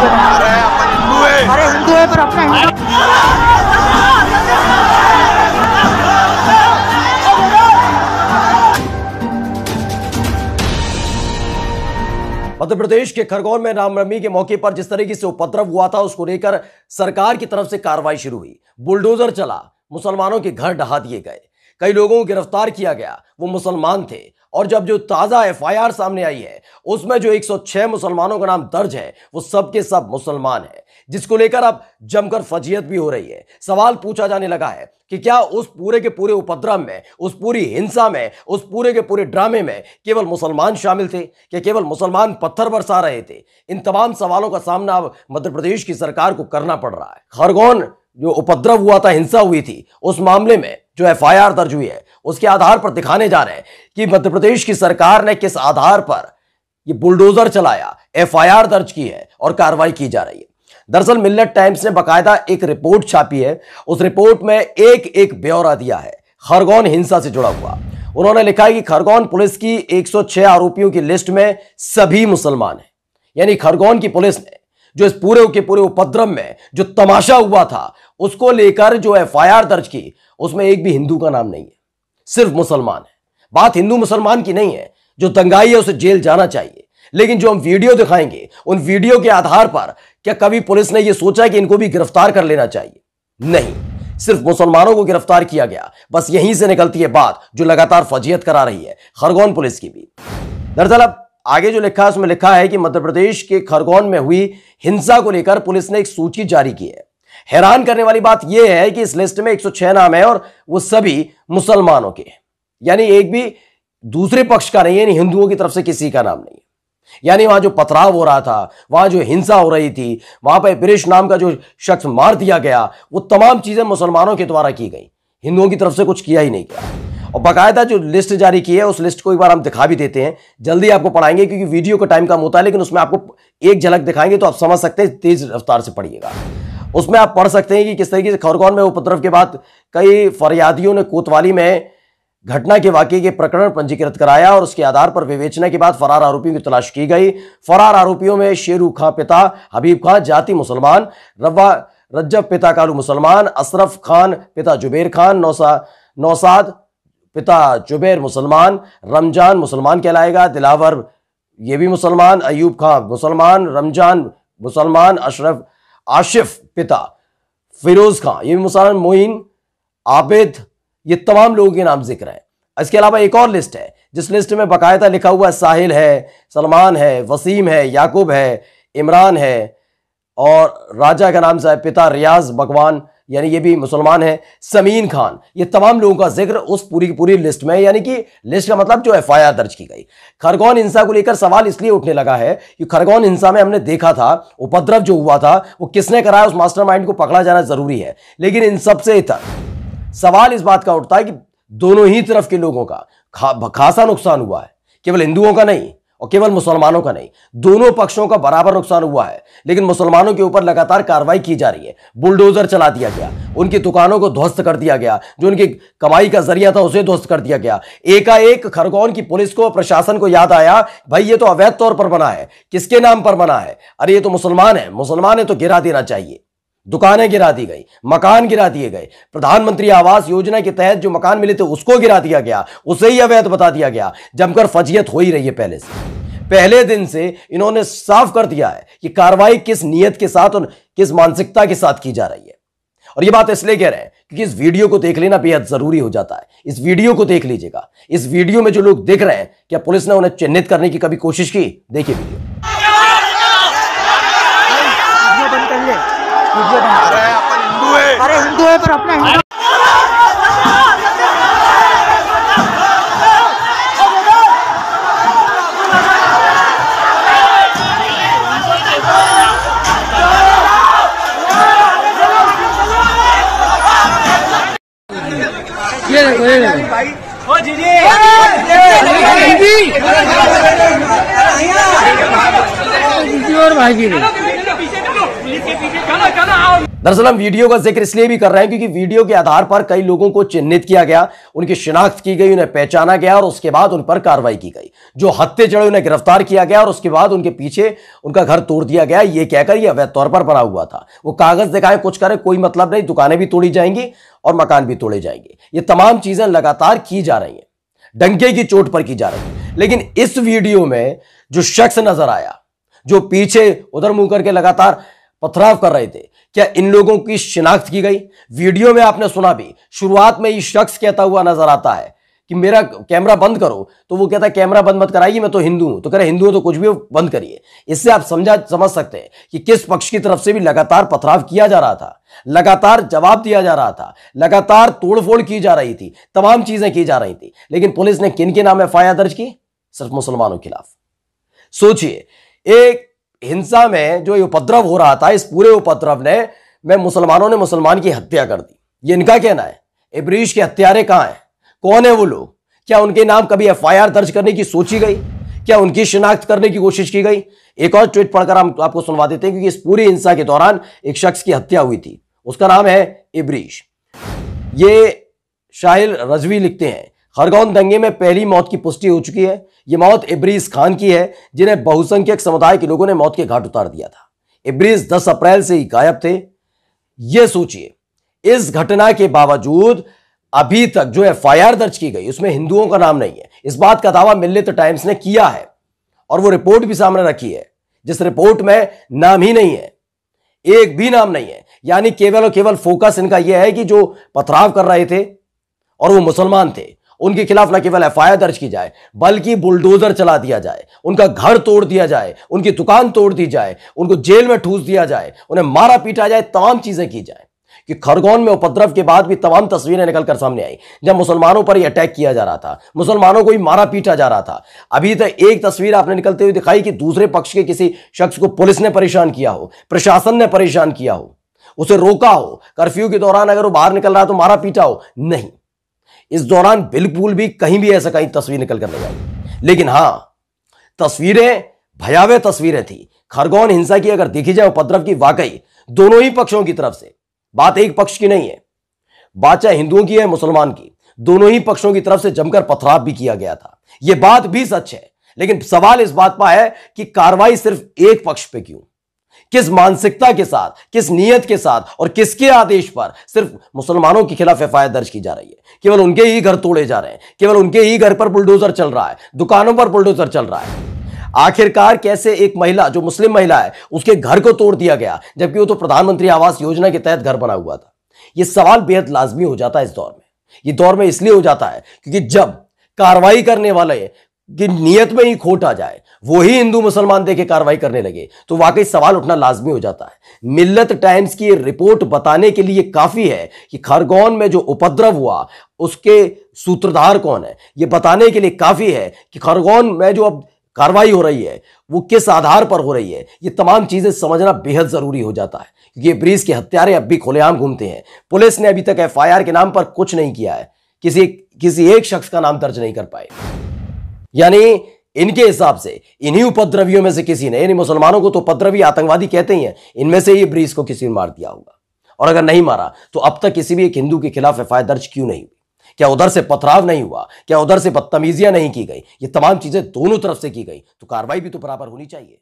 अरे हिंदू है पर अपना मध्य प्रदेश के खरगोन में रामनवमी के मौके पर जिस तरीके से उपद्रव हुआ था उसको लेकर सरकार की तरफ से कार्रवाई शुरू हुई। बुलडोजर चला, मुसलमानों के घर ढहा दिए गए, कई लोगों को गिरफ्तार किया गया, वो मुसलमान थे। और जब जो ताजा एफआईआर सामने आई है उसमें जो 106 मुसलमानों का नाम दर्ज है वो सब के सब मुसलमान है, जिसको लेकर अब जमकर फजीयत भी हो रही है। सवाल पूछा जाने लगा है कि क्या उस पूरे के पूरे उपद्रव में, उस पूरी हिंसा में, उस पूरे के पूरे ड्रामे में केवल मुसलमान शामिल थे? क्या केवल मुसलमान पत्थर बरसा रहे थे? इन तमाम सवालों का सामना अब मध्य प्रदेश की सरकार को करना पड़ रहा है। खरगोन जो उपद्रव हुआ था, हिंसा हुई थी, उस मामले में जो एफआईआर दर्ज हुई है उसके आधार पर दिखाने जा रहे हैं कि मध्य प्रदेश की सरकार ने किस आधार पर ये बुलडोजर चलाया, एफआईआर दर्ज की है और कार्रवाई की जा रही है। दरअसल मिल्लत टाइम्स ने बाकायदा एक रिपोर्ट छापी है। उस रिपोर्ट में एक एक ब्यौरा दिया है खरगोन हिंसा से जुड़ा हुआ। उन्होंने लिखा है कि खरगोन पुलिस की 106 आरोपियों की लिस्ट में सभी मुसलमान हैं। यानी खरगोन की पुलिस ने जो इस पूरे के पूरे उपद्रव में जो तमाशा हुआ था उसको लेकर जो एफआईआर दर्ज की उसमें एक भी हिंदू का नाम नहीं है, सिर्फ मुसलमान है। बात हिंदू मुसलमान की नहीं है, जो दंगाई है उसे जेल जाना चाहिए। लेकिन जो हम वीडियो दिखाएंगे उन वीडियो के आधार पर क्या कभी पुलिस ने यह सोचा कि इनको भी गिरफ्तार कर लेना चाहिए? नहीं, सिर्फ मुसलमानों को गिरफ्तार किया गया। बस यहीं से निकलती है बात जो लगातार फजीयत करा रही है खरगोन पुलिस की भी। दरअसल अब आगे जो लिखा है उसमें लिखा है कि मध्य प्रदेश के खरगोन में हुई हिंसा को लेकर पुलिस ने एक सूची जारी की है। हैरान करने वाली बात यह है कि इस लिस्ट में 106 नाम है और वो सभी मुसलमानों के, यानी एक भी दूसरे पक्ष का नहीं है, यानी हिंदुओं की तरफ से किसी का नाम नहीं है। यानी वहां जो पथराव हो रहा था, वहां जो हिंसा हो रही थी, वहां पर प्रिश नाम का जो शख्स मार दिया गया, वो तमाम चीजें मुसलमानों के द्वारा की गई, हिंदुओं की तरफ से कुछ किया ही नहीं गया। और बाकायदा जो लिस्ट जारी की है उस लिस्ट को एक बार हम दिखा भी देते हैं, जल्दी आपको पढ़ाएंगे क्योंकि वीडियो का टाइम कम होता है, लेकिन उसमें आपको एक झलक दिखाएंगे तो आप समझ सकते हैं, तेज रफ्तार से पढ़िएगा। उसमें आप पढ़ सकते हैं कि किस तरीके से खरगोन में उपद्रव के बाद कई फरियादियों ने कोतवाली में घटना के वाकये के प्रकरण पंजीकृत कराया और उसके आधार पर विवेचना के बाद फरार आरोपियों की तलाश की गई। फरार आरोपियों में शेरू खां पिता हबीब खां जाति मुसलमान, रज्जब पिता कालू मुसलमान, अशरफ खान पिता जुबैर खान, नौसाद पिता जुबैर मुसलमान, रमजान मुसलमान कहलाएगा, दिलावर ये भी मुसलमान, अयूब खां मुसलमान, रमजान मुसलमान, आशिफ पिता फिरोज खां ये भी मुसलमान, मोइन, आबिद, ये तमाम लोगों के नाम जिक्र है। इसके अलावा एक और लिस्ट है जिस लिस्ट में बाकायदा लिखा हुआ है साहिल है, सलमान है, वसीम है, याकूब है, इमरान है और राजा का नाम है पिता रियाज बकवान, यानी ये भी मुसलमान है, समीन खान, ये तमाम लोगों का जिक्र उस पूरी की पूरी लिस्ट में, यानी कि लिस्ट का मतलब जो एफआईआर दर्ज की गई। खरगोन हिंसा को लेकर सवाल इसलिए उठने लगा है कि खरगोन हिंसा में हमने देखा था उपद्रव जो हुआ था वो किसने कराया, उस मास्टरमाइंड को पकड़ा जाना जरूरी है। लेकिन इन सबसे इतर सवाल इस बात का उठता है कि दोनों ही तरफ के लोगों का खासा नुकसान हुआ है, केवल हिंदुओं का नहीं और केवल मुसलमानों का नहीं, दोनों पक्षों का बराबर नुकसान हुआ है। लेकिन मुसलमानों के ऊपर लगातार कार्रवाई की जा रही है, बुलडोजर चला दिया गया, उनकी दुकानों को ध्वस्त कर दिया गया, जो उनकी कमाई का जरिया था उसे ध्वस्त कर दिया गया। एकाएक खरगोन की पुलिस को, प्रशासन को याद आया, भाई ये तो अवैध तौर पर बना है, किसके नाम पर बना है? अरे ये तो मुसलमान है तो गिरा देना चाहिए। दुकानें गिरा दी गई, मकान गिरा दिए गए, प्रधानमंत्री आवास योजना के तहत जो मकान मिले थे उसको गिरा दिया गया, उसे ही अवैध बता दिया गया। जमकर फजीयत हो ही रही है। पहले दिन से इन्होंने साफ कर दिया है कि कार्रवाई किस नियत के साथ और किस मानसिकता के साथ की जा रही है। और ये बात इसलिए कह रहे हैं क्योंकि इस वीडियो को देख लेना बेहद जरूरी हो जाता है। इस वीडियो को देख लीजिएगा। इस वीडियो में जो लोग दिख रहे हैं, क्या पुलिस ने उन्हें चिन्हित करने की कभी कोशिश की? देखिए वीडियो। अरे हिंदू है पर अपना हिंदू ये देखो ओ जीजी और भाई जी दरअसल हम वीडियो का जिक्र इसलिए भी कर रहे हैं क्योंकि वीडियो के आधार पर कई लोगों को चिन्हित किया गया, उनकी शिनाख्त की गई, उन्हें पहचाना गया और उसके बाद उन पर कार्रवाई की गई। जो हत्थे चढ़े उन्हें गिरफ्तार किया गया और उसके बाद उनके पीछे उनका घर तोड़ दिया गया, यह कहकर यह अवैध तौर पर बना हुआ था। वो कागज दिखाएं कुछ करें कोई मतलब नहीं, दुकानें भी तोड़ी जाएंगी और मकान भी तोड़े जाएंगे। ये तमाम चीजें लगातार की जा रही हैं, डंके की चोट पर की जा रही है। लेकिन इस वीडियो में जो शख्स नजर आया, जो पीछे उधर मुंह करके लगातार पथराव कर रहे थे, क्या इन लोगों की शिनाख्त की गई? वीडियो में आपने सुना भी, शुरुआत में ये शख्स कहता हुआ नजर आता है कि मेरा कैमरा बंद करो, तो वो कहता है कैमरा बंद मत कराइए, मैं तो हिंदू हूं। तो कह रहे हिंदू हो तो कुछ भी बंद करिए। इससे आप समझ सकते हैं कि किस पक्ष की तरफ से भी लगातार पथराव किया जा रहा था, लगातार जवाब दिया जा रहा था, लगातार तोड़फोड़ की जा रही थी, तमाम चीजें की जा रही थी। लेकिन पुलिस ने किन के नाम एफआईआर दर्ज की? सिर्फ मुसलमानों के खिलाफ। सोचिए, एक हिंसा में जो उपद्रव हो रहा था, इस पूरे उपद्रव में मुसलमानों ने मुसलमान की हत्या कर दी। ये इनका कहना है। इब्रीश के हत्यारे कहां हैं? कौन है वो लोग? क्या उनके नाम कभी एफआईआर दर्ज करने की सोची गई? क्या उनकी शिनाख्त करने की कोशिश की गई? एक और ट्वीट पढ़कर हम आपको सुनवा देते हैं, क्योंकि इस पूरी हिंसा के दौरान एक शख्स की हत्या हुई थी, उसका नाम है इब्रीश। ये शाहिल रजवी लिखते हैं, खरगोन दंगे में पहली मौत की पुष्टि हो चुकी है। यह मौत इब्रीस खान की है, जिन्हें बहुसंख्यक समुदाय के लोगों ने मौत के घाट उतार दिया था। इब्रीस 10 अप्रैल से ही गायब थे। यह सोचिए, इस घटना के बावजूद अभी तक जो एफआईआर दर्ज की गई उसमें हिंदुओं का नाम नहीं है। इस बात का दावा मिल्लत टाइम्स ने किया है और वो रिपोर्ट भी सामने रखी है, जिस रिपोर्ट में नाम ही नहीं है, एक भी नाम नहीं है। यानी केवल और केवल फोकस इनका यह है कि जो पथराव कर रहे थे और वो मुसलमान थे, उनके खिलाफ न केवल एफआईआर दर्ज की जाए बल्कि बुलडोजर चला दिया जाए, उनका घर तोड़ दिया जाए, उनकी दुकान तोड़ दी जाए, उनको जेल में ठूस दिया जाए, उन्हें मारा पीटा जाए, तमाम चीजें की जाए। कि खरगोन में उपद्रव के बाद भी तमाम तस्वीरें निकलकर सामने आई जब मुसलमानों पर ही अटैक किया जा रहा था, मुसलमानों को ही मारा पीटा जा रहा था। अभी तक एक तस्वीर आपने निकलते हुए दिखाई कि दूसरे पक्ष के किसी शख्स को पुलिस ने परेशान किया हो, प्रशासन ने परेशान किया हो, उसे रोका हो, कर्फ्यू के दौरान अगर वो बाहर निकल रहा है तो मारा पीटा हो। नहीं, इस दौरान बिल्कुल भी कहीं भी ऐसा कहीं तस्वीर निकल कर नहीं आई। लेकिन हां, तस्वीरें भयावह तस्वीरें थी। खरगोन हिंसा की अगर देखी जाए, उपद्रव की, वाकई दोनों ही पक्षों की तरफ से, बात एक पक्ष की नहीं है, बात चाहे हिंदुओं की है मुसलमान की, दोनों ही पक्षों की तरफ से जमकर पथराव भी किया गया था। यह बात भी सच है। लेकिन सवाल इस बात पर है कि कार्रवाई सिर्फ एक पक्ष पे क्यों? किस मानसिकता के साथ, किस नीयत के साथ और किसके आदेश पर सिर्फ मुसलमानों के खिलाफ एफआईआर दर्ज की जा रही है? केवल उनके ही घर तोड़े जा रहे हैं, केवल उनके ही घर पर बुलडोजर चल रहा है, दुकानों पर बुलडोजर चल रहा है। आखिरकार कैसे एक महिला, जो मुस्लिम महिला है, उसके घर को तोड़ दिया गया, जबकि वो तो प्रधानमंत्री आवास योजना के तहत घर बना हुआ था? यह सवाल बेहद लाजमी हो जाता है इस दौर में। यह दौर में इसलिए हो जाता है क्योंकि जब कार्रवाई करने वाले की नीयत में ही खोट आ जाए, वो ही हिंदू मुसलमान देके कार्रवाई करने लगे, तो वाकई सवाल उठना लाजमी हो जाता है। मिल्लत टाइम्स की रिपोर्ट बताने के लिए काफी है कि खरगोन में जो उपद्रव हुआ उसके सूत्रधार कौन है। यह बताने के लिए काफी है कि खरगोन में जो अब कार्रवाई हो रही है वो किस आधार पर हो रही है। ये तमाम चीजें समझना बेहद जरूरी हो जाता है, क्योंकि इब्रीस के हत्यारे अब भी खुलेआम घूमते हैं। पुलिस ने अभी तक एफआईआर के नाम पर कुछ नहीं किया है, किसी एक शख्स का नाम दर्ज नहीं कर पाए। यानी इनके हिसाब से इन्हीं उपद्रवियों में से किसी ने, यानी मुसलमानों को तो उपद्रवी आतंकवादी कहते ही हैं, इनमें से ही इब्रीस को किसी ने मार दिया होगा। और अगर नहीं मारा तो अब तक किसी भी एक हिंदू के खिलाफ एफआईआर दर्ज क्यों नहीं हुई? क्या उधर से पथराव नहीं हुआ? क्या उधर से बदतमीजियां नहीं की गई? ये तमाम चीजें दोनों तरफ से की गई, तो कार्रवाई भी तो बराबर होनी चाहिए।